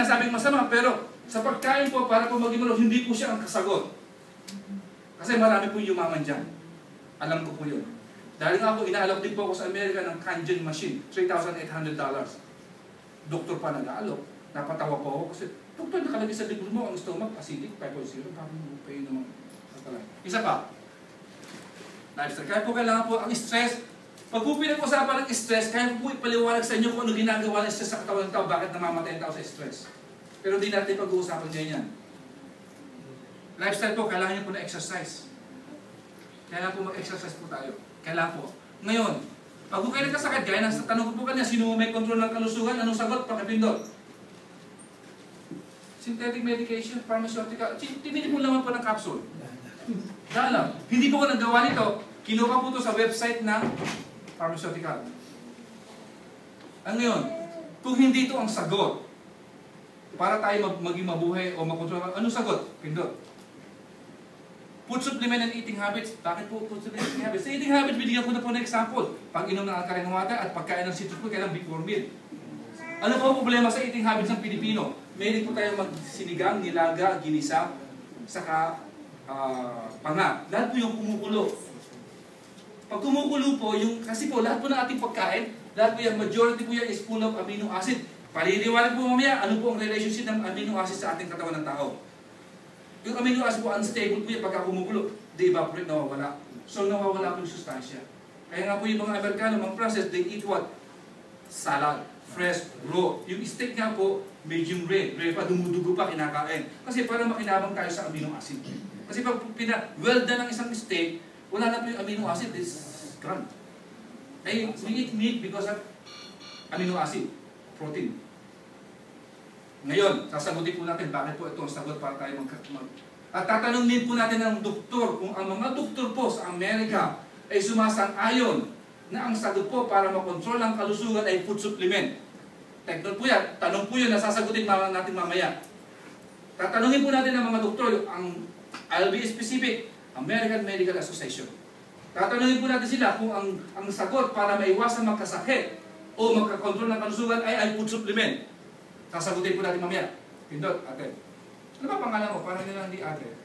sinasabing masama, pero sa pagkain po, para po maging malo, hindi po siya ang kasagot. Kasi marami po yumaman dyan. Alam ko po yun. Dahil nga po, inaalok din po ako sa Amerika ng Kangen machine, $3,800. Doktor pa nag-aalok. Napatawa po ako kasi, doktor, nakalagay sa libro mo, ang stomach acidic, 5.0, parang kayo naman. Isa pa, lifestyle. Kaya po kailangan po ang stress. Pag po pinag-usapan ng stress, kaya po ipaliwanag sa inyo kung ano ginagawa ng stress sa katawan ng tao, bakit namamatay ang tao sa stress. Pero di natin pag-uusapan ngayon yan. Lifestyle po, kailangan nyo po na exercise. Kailangan po mag-exercise po tayo. Kailangan po. Ngayon, pag po kayo nagkasakit, gaya ng tanong ko po kanina, sino may control ng kalusugan? Anong sagot? Pakipindot. Synthetic medication, pharmaceutical. Tinili mo naman po ng capsule. Dalam. Hindi po ko nagawa nito. Kinuha po ito sa website ng pharmaceutical. Ang ngayon, kung hindi ito ang sagot, para tayo maging mabuhay o makontrol, anong sagot? Pindot. Food supplement and eating habits. Bakit po food supplement and eating habits? Sa eating habits, binigyan ko na po ng example. Pag-inom ng alkaline water at pagkain ng citrus food, kailang before meal. Ano po ang problema sa eating habits ng Pilipino? Meron po tayo magsinigang, nilaga, ginisa, saka panga. Lahat po yung kumukulo. Pag kumukulo po, kasi po lahat po ng ating pagkain, lahat po yung majority po yan is full of amino acid. Paliliwanag po mamaya, ano po ang relationship ng amino acid sa ating katawan ng tao. Yung amino acid po, unstable po yan pagka kumukulo. De-evaporate, nawawala. So nawawala po yung sustansya. Kaya nga po yung mga Amerikano, mga process, they eat what? Salad, fresh, raw. Yung steak nga po, medium rare. Rare pa, dumudugo pa, kinakain. Kasi para makinabang tayo sa amino acid. Kasi pag well done ng isang steak, wala na po yung amino acid, is gone. Eh, we eat meat because of amino acid, protein. Ngayon, sasagutin po natin bakit po ito ang sagot para tayo At tatanungin po natin ng doktor kung ang mga doktor po sa Amerika ay sumasang-ayon na ang sagot po para makontrol ang kalusugan ay food supplement. Teknol po yan. Tanong po yun na sasagutin natin mamaya. Tatanungin po natin ng mga doktor, I'll be specific, American Medical Association. Tatanungin po natin sila kung ang sagot para maiwasan magkasakit o magkakontrol ng kalusugan ay food supplement. Sasagutin po natin mamaya. Pindot, ate. Ano ba pangalan mo? Parang nilang di ate.